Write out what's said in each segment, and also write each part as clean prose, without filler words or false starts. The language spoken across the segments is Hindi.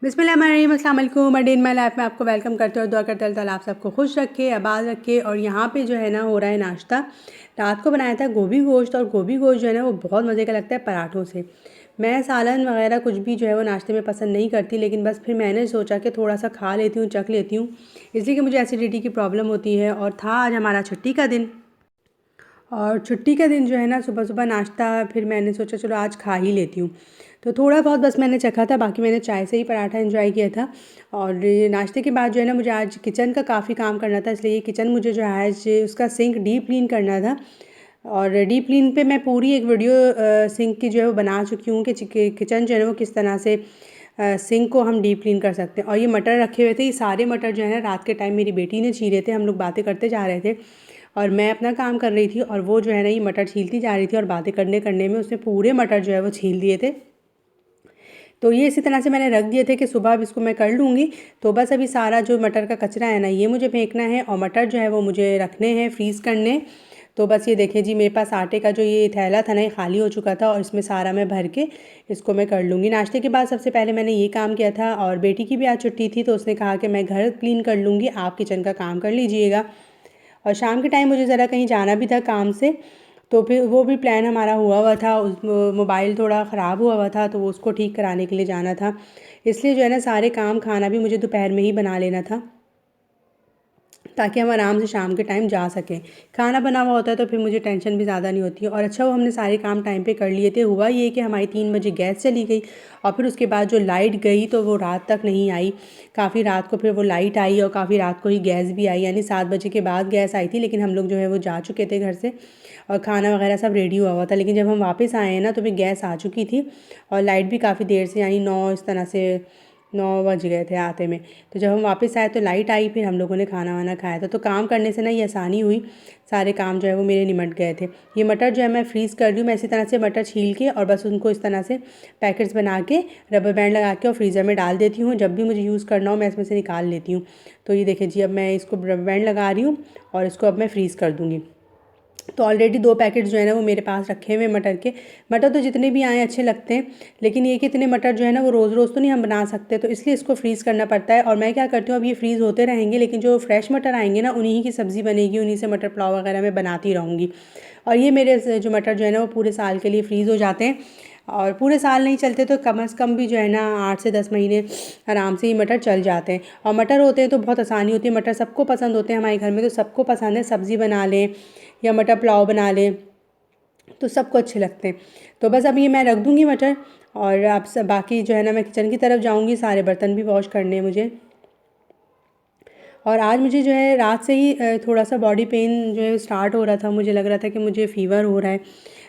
बिस्मिल्लाहिर्रहमानिर्रहीम, अस्सलाम वालेकुम। डे इन माई लाइफ में आपको वेलकम करते और दुआ करते हैं अल्लाह ताला आप सबको खुश रखे, आबाद रखे। और यहाँ पे जो है ना हो रहा है नाश्ता। रात को बनाया था गोभी गोश्त, और गोभी गोश्त जो है ना वो बहुत मज़े का लगता है पराठों से। मैं सालन वगैरह कुछ भी जो है वो नाश्ते में पसंद नहीं करती, लेकिन बस फिर मैंने सोचा कि थोड़ा सा खा लेती हूँ, चख लेती हूँ, इसलिए कि मुझे एसिडिटी की प्रॉब्लम होती है। और था आज हमारा छुट्टी का दिन, और छुट्टी का दिन जो है ना सुबह सुबह नाश्ता फिर मैंने सोचा चलो आज खा ही लेती हूँ। तो थोड़ा बहुत बस मैंने चखा था, बाकी मैंने चाय से ही पराठा एंजॉय किया था। और ये नाश्ते के बाद जो है ना मुझे आज किचन का काफ़ी काम करना था, इसलिए ये किचन मुझे जो है आज उसका सिंक डीप क्लीन करना था। और डीप क्लीन पे मैं पूरी एक वीडियो सिंक की जो है वो बना चुकी हूँ कि किचन जो है ना वो किस तरह से सिंक को हम डीप क्लीन कर सकते हैं। और ये मटर रखे हुए थे, ये सारे मटर जो है ना रात के टाइम मेरी बेटी ने छीले थे। हम लोग बातें करते जा रहे थे और मैं अपना काम कर रही थी, और वो जो है ना ये मटर छीलती जा रही थी, और बातें करने करने में उसने पूरे मटर जो है वो छील दिए थे। तो ये इसी तरह से मैंने रख दिए थे कि सुबह अब इसको मैं कर लूँगी। तो बस अभी सारा जो मटर का कचरा है ना ये मुझे फेंकना है, और मटर जो है वो मुझे रखने हैं फ्रीज़ करने। तो बस ये देखें जी, मेरे पास आटे का जो ये थैला था ना ये खाली हो चुका था, और इसमें सारा मैं भर के इसको मैं कर लूँगी। नाश्ते के बाद सबसे पहले मैंने ये काम किया था, और बेटी की भी आज छुट्टी थी तो उसने कहा कि मैं घर क्लीन कर लूँगी, आप किचन का काम कर लीजिएगा। और शाम के टाइम मुझे ज़रा कहीं जाना भी था काम से, तो फिर वो भी प्लान हमारा हुआ हुआ था। उस मोबाइल थोड़ा ख़राब हुआ हुआ था, तो वो उसको ठीक कराने के लिए जाना था, इसलिए जो है ना सारे काम खाना भी मुझे दोपहर में ही बना लेना था, ताकि हम आराम से शाम के टाइम जा सकें। खाना बना हुआ होता है तो फिर मुझे टेंशन भी ज़्यादा नहीं होती है। और अच्छा वो हमने सारे काम टाइम पे कर लिए थे। हुआ ये कि हमारी 3 बजे गैस चली गई, और फिर उसके बाद जो लाइट गई तो वो रात तक नहीं आई। काफ़ी रात को फिर वो लाइट आई, और काफ़ी रात को ही गैस भी आई, यानी 7 बजे के बाद गैस आई थी। लेकिन हम लोग जो है वो जा चुके थे घर से, और खाना वगैरह सब रेडी हुआ हुआ था। लेकिन जब हम वापस आए हैं ना तो फिर गैस आ चुकी थी, और लाइट भी काफ़ी देर से, यानी 9 इस तरह से 9 बज गए थे आते में। तो जब हम वापस आए तो लाइट आई, फिर हम लोगों ने खाना वाना खाया था। तो काम करने से ना ये आसानी हुई, सारे काम जो है वो मेरे निमट गए थे। ये मटर जो है मैं फ्रीज़ कर रही हूँ। मैं इसी तरह से मटर छील के और बस उनको इस तरह से पैकेट्स बना के रबर बैंड लगा के और फ्रीज़र में डाल देती हूँ। जब भी मुझे यूज़ करना हो मैं इसमें से निकाल लेती हूँ। तो ये देखिए जी, अब मैं इसको रबर बैंड लगा रही हूँ, और इसको अब मैं फ्रीज़ कर दूँगी। तो ऑलरेडी 2 पैकेट्स जो है ना वो मेरे पास रखे हुए मटर के। मटर तो जितने भी आएँ अच्छे लगते हैं, लेकिन ये कि इतने मटर जो है ना वो रोज़ रोज़ तो नहीं हम बना सकते, तो इसलिए इसको फ्रीज़ करना पड़ता है। और मैं क्या करती हूँ, अब ये फ्रीज़ होते रहेंगे, लेकिन जो फ्रेश मटर आएंगे ना उन्हीं की सब्ज़ी बनेगी, उन्हीं से मटर पुलाव वगैरह मैं बनाती रहूँगी। और ये मेरे जो मटर जो है ना वो पूरे साल के लिए फ्रीज़ हो जाते हैं। और पूरे साल नहीं चलते तो कम से कम भी जो है ना 8 से 10 महीने आराम से ये मटर चल जाते हैं। और मटर होते हैं तो बहुत आसानी होती है। मटर सबको पसंद होते हैं हमारे घर में, तो सबको पसंद है। सब्ज़ी बना लें या मटर पुलाव बना लें तो सबको अच्छे लगते हैं। तो बस अब ये मैं रख दूँगी मटर, और अब सब बाकी जो है ना मैं किचन की तरफ जाऊँगी, सारे बर्तन भी वॉश करने हैं मुझे। और आज मुझे जो है रात से ही थोड़ा सा बॉडी पेन जो है स्टार्ट हो रहा था। मुझे लग रहा था कि मुझे फ़ीवर हो रहा है,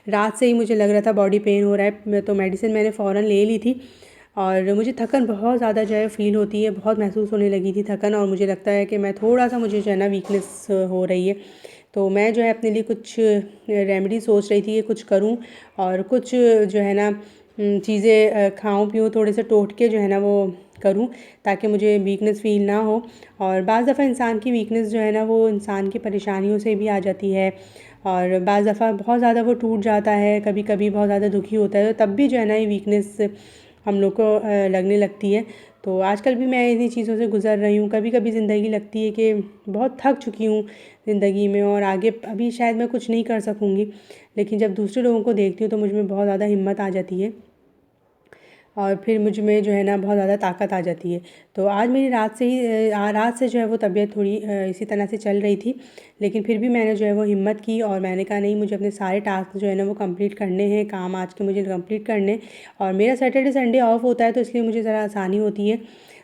रात से ही मुझे लग रहा था बॉडी पेन हो रहा है। तो मेडिसिन मैंने फ़ौरन ले ली थी, और मुझे थकन बहुत ज़्यादा जो है फ़ील होती है, बहुत महसूस होने लगी थी थकन। और मुझे लगता है कि मैं थोड़ा सा, मुझे जो है ना वीकनेस हो रही है। तो मैं जो है अपने लिए कुछ रेमेडी सोच रही थी कि कुछ करूं, और कुछ जो है ना चीज़ें खाऊं पीऊं, थोड़े से टोटके जो है ना वो करूं, ताकि मुझे वीकनेस फ़ील ना हो। और बाज़ दफ़ा इंसान की वीकनेस जो है ना वो इंसान की परेशानियों से भी आ जाती है, और बाज़ दफ़ा बहुत ज़्यादा वो टूट जाता है, कभी कभी बहुत ज़्यादा दुखी होता है, तो तब भी जो है ना ये वीकनेस हम लोग को लगने लगती है। तो आजकल भी मैं इन्हीं चीज़ों से गुज़र रही हूँ। कभी कभी ज़िंदगी लगती है कि बहुत थक चुकी हूँ ज़िंदगी में, और आगे अभी शायद मैं कुछ नहीं कर सकूँगी। लेकिन जब दूसरे लोगों को देखती हूँ तो मुझ में बहुत ज़्यादा हिम्मत आ जाती है, और फिर मुझ में जो है ना बहुत ज़्यादा ताकत आ जाती है। तो आज मेरी रात से जो है वो तबीयत थोड़ी इसी तरह से चल रही थी, लेकिन फिर भी मैंने जो है वो हिम्मत की, और मैंने कहा नहीं, मुझे अपने सारे टास्क जो है ना वो कंप्लीट करने हैं, काम आज के मुझे कंप्लीट करने। और मेरा सैटरडे संडे ऑफ होता है, तो इसलिए मुझे ज़रा आसानी होती है,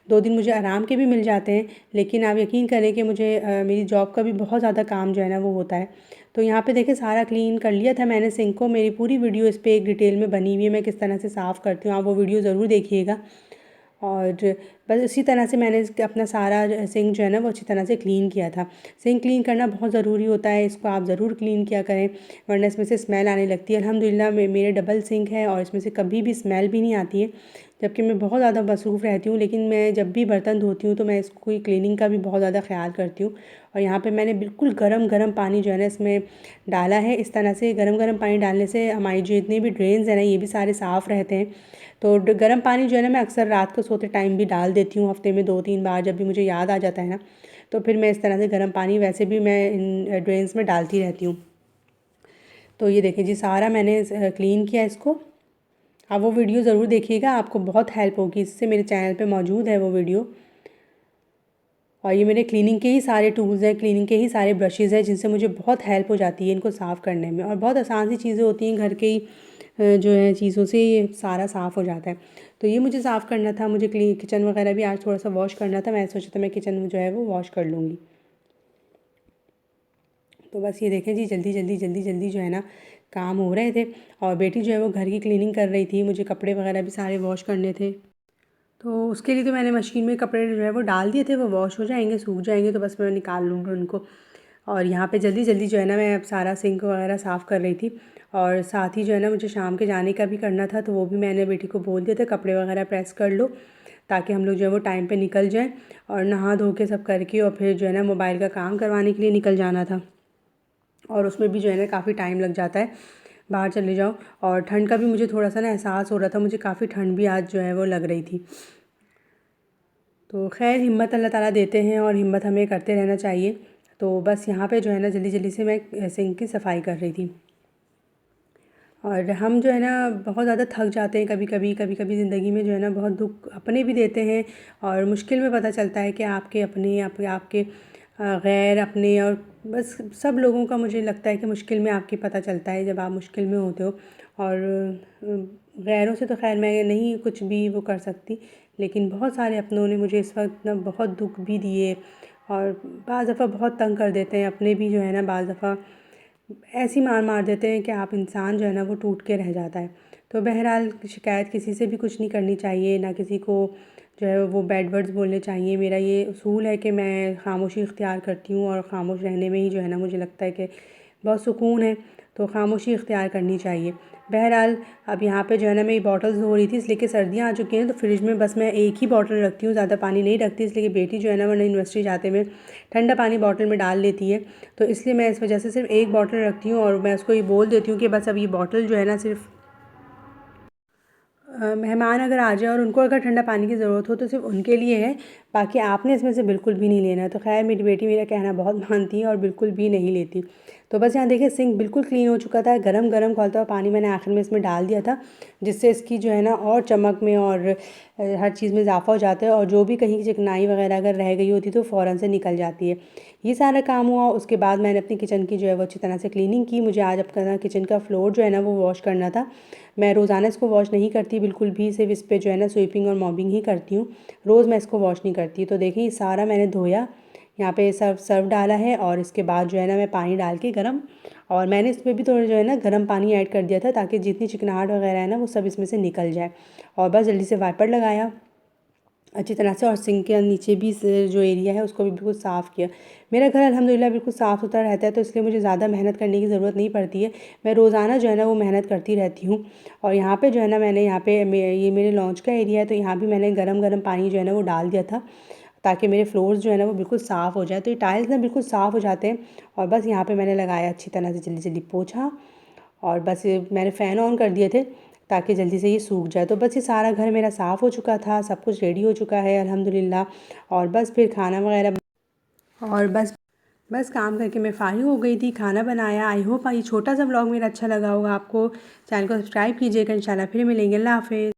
2 दिन मुझे आराम के भी मिल जाते हैं। लेकिन आप यकीन करें कि मुझे मेरी जॉब का भी बहुत ज़्यादा काम जो है ना वो होता है। तो यहाँ पे देखिए सारा क्लीन कर लिया था मैंने सिंक को। मेरी पूरी वीडियो इस पे एक डिटेल में बनी हुई है, मैं किस तरह से साफ़ करती हूँ, आप वो वीडियो ज़रूर देखिएगा। और बस इसी तरह से मैंने अपना सारा सिंक जो है ना वो अच्छी तरह से क्लीन किया था। सिंक क्लीन करना बहुत ज़रूरी होता है, इसको आप ज़रूर क्लीन किया करें, वरना इसमें से स्मेल आने लगती है। अल्हम्दुलिल्लाह मेरे डबल सिंक है, और इसमें से कभी भी स्मेल भी नहीं आती है। जबकि मैं बहुत ज़्यादा मसरूफ़ रहती हूँ, लेकिन मैं जब भी बर्तन धोती हूँ तो मैं इसकी क्लीनिंग का भी बहुत ज़्यादा ख्याल करती हूँ। और यहाँ पे मैंने बिल्कुल गरम गरम पानी जो है ना इसमें डाला है। इस तरह से गरम गरम पानी डालने से हमारी जो इतनी भी ड्रेन्स हैं ना ये भी सारे साफ़ रहते हैं। तो गर्म पानी जो है ना मैं अक्सर रात को सोते टाइम भी डाल देती हूँ, हफ्ते में 2-3 बार जब भी मुझे याद आ जाता है ना, तो फिर मैं इस तरह से गर्म पानी वैसे भी मैं इन ड्रेन्स में डालती रहती हूँ। तो ये देखिए जी, सारा मैंने क्लीन किया इसको। आप वो वीडियो ज़रूर देखिएगा, आपको बहुत हेल्प होगी इससे। मेरे चैनल पे मौजूद है वो वीडियो। और ये मेरे क्लीनिंग के ही सारे टूल्स हैं, क्लीनिंग के ही सारे ब्रशेज़ हैं जिनसे मुझे बहुत हेल्प हो जाती है इनको साफ़ करने में। और बहुत आसान सी चीज़ें होती हैं घर के ही जो है चीज़ों से ये सारा साफ़ हो जाता है। तो ये मुझे साफ़ करना था, मुझे किचन वगैरह भी आज थोड़ा सा वॉश करना था। मैं सोचा था मैं किचन जो है वो वॉश कर लूँगी। तो बस ये देखें जी, जल्दी जल्दी जल्दी जल्दी जो है ना काम हो रहे थे। और बेटी जो है वो घर की क्लीनिंग कर रही थी, मुझे कपड़े वगैरह भी सारे वॉश करने थे। तो उसके लिए तो मैंने मशीन में कपड़े जो है वो डाल दिए थे, वो वॉश हो जाएंगे, सूख जाएंगे, तो बस मैं निकाल लूँगी उनको। और यहाँ पे जल्दी जल्दी जो है ना मैं अब सारा सिंक वगैरह साफ़ कर रही थी। और साथ ही जो है ना मुझे शाम के जाने का भी करना था, तो वो भी मैंने बेटी को बोल दिया था कपड़े वगैरह प्रेस कर लो, ताकि हम लोग जो है वो टाइम पे निकल जाएं। और नहा धो के सब करके और फिर जो है ना मोबाइल का काम करवाने के लिए निकल जाना था। और उसमें भी जो है ना काफ़ी टाइम लग जाता है, बाहर चले जाओ। और ठंड का भी मुझे थोड़ा सा ना एहसास हो रहा था, मुझे काफ़ी ठंड भी आज जो है वो लग रही थी। तो खैर हिम्मत अल्लाह ताला देते हैं और हिम्मत हमें करते रहना चाहिए। तो बस यहाँ पे जो है ना जल्दी जल्दी से मैं सिंक की सफाई कर रही थी। और हम जो है ना बहुत ज़्यादा थक जाते हैं कभी कभी ज़िंदगी में जो है ना बहुत दुख अपने भी देते हैं। और मुश्किल में पता चलता है कि आपके अपने आपके गैर अपने और बस सब लोगों का मुझे लगता है कि मुश्किल में आपकी पता चलता है जब आप मुश्किल में होते हो। और गैरों से तो खैर मैं नहीं कुछ भी वो कर सकती, लेकिन बहुत सारे अपनों ने मुझे इस वक्त ना बहुत दुख भी दिए। और बाज़ दफ़ा बहुत तंग कर देते हैं अपने भी जो है ना, बाज़ दफ़ा ऐसी मार मार देते हैं कि आप इंसान जो है ना वो टूट के रह जाता है। तो बहरहाल शिकायत किसी से भी कुछ नहीं करनी चाहिए, ना किसी को जो है वो बैड वर्ड्स बोलने चाहिए। मेरा ये उसूल है कि मैं खामोशी इख्तियार करती हूँ और ख़ामोश रहने में ही जो है ना मुझे लगता है कि बहुत सुकून है। तो खामोशी इख्तियार करनी चाहिए। बहरहाल अब यहाँ पे जो है ना मैं ये बॉटल्स धो रही थी, इसलिए कि सर्दियाँ आ चुकी हैं, तो फ्रिज में बस मैं एक ही बॉटल रखती हूँ, ज़्यादा पानी नहीं रखती, इसलिए कि बेटी जो है ना वरना यूनिवर्सिटी जाते में ठंडा पानी बॉटल में डाल लेती है। तो इसलिए मैं इस वजह से सिर्फ एक बॉटल रखती हूँ। और मैं उसको ये बोल देती हूँ कि बस अब ये बॉटल जो है ना सिर्फ मेहमान अगर आ जाए और उनको अगर ठंडा पानी की ज़रूरत हो तो सिर्फ उनके लिए है, बाकी आपने इसमें से बिल्कुल भी नहीं लेना। तो खैर मेरी बेटी मेरा कहना बहुत मानती है और बिल्कुल भी नहीं लेती। तो बस यहाँ देखिए सिंक बिल्कुल क्लीन हो चुका था, गरम गरम खौलता हुआ पानी मैंने आखिर में इसमें डाल दिया था, जिससे इसकी जो है ना और चमक में और हर चीज़ में इजाफा हो जाता है। और जो भी कहीं चिकनाई वगैरह अगर रह गई होती तो फ़ौरन से निकल जाती है। ये सारा काम हुआ, उसके बाद मैंने अपनी किचन की जो है वो अच्छी तरह से क्लीनिंग की। मुझे आज अपना किचन का फ्लोर जो है ना वो वॉश करना था। मैं रोज़ाना इसको वॉश नहीं करती बिल्कुल भी, सिर्फ इस पर जो है ना स्वीपिंग और मॉपिंग ही करती हूँ, रोज़ मैं इसको वॉश नहीं करती। तो देखिए सारा मैंने धोया, यहाँ पे सर्फ डाला है और इसके बाद जो है ना मैं पानी डाल के गरम, और मैंने इसमें भी थोड़ा जो है ना गर्म पानी ऐड कर दिया था ताकि जितनी चिकनाहट वगैरह है ना वो सब इसमें से निकल जाए। और बस जल्दी से वाइपर लगाया अच्छी तरह से, और सिंक के नीचे भी जो एरिया है उसको भी बिल्कुल साफ़ किया। मेरा घर अल्हम्दुलिल्लाह बिल्कुल साफ़ सुथरा रहता है, तो इसलिए मुझे ज़्यादा मेहनत करने की ज़रूरत नहीं पड़ती है। मैं रोज़ाना जो है ना वो मेहनत करती रहती हूँ। और यहाँ पे जो है ना मैंने यहाँ पे ये मेरे लॉन्च का एरिया है, तो यहाँ भी मैंने गरम गरम पानी जो है ना वो डाल दिया था ताकि मेरे फ्लोर्स जो है ना वो बिल्कुल साफ़ हो जाए। तो ये टाइल्स ना बिल्कुल साफ़ हो जाते हैं। और बस यहाँ पे मैंने लगाया अच्छी तरह से जल्दी जल्दी पोछा, और बस ये मैंने फ़ैन ऑन कर दिए थे ताकि जल्दी से ये सूख जाए। तो बस ये सारा घर मेरा साफ़ हो चुका था, सब कुछ रेडी हो चुका है अल्हम्दुलिल्लाह। और बस फिर खाना वगैरह, और बस काम करके मैं फ़ारिग हो गई थी, खाना बनाया। आई होप ये छोटा सा व्लॉग मेरा अच्छा लगा होगा आपको। चैनल को सब्सक्राइब कीजिएगा। इंशाल्लाह फिर मिलेंगे। अल्लाह हाफ़िज़।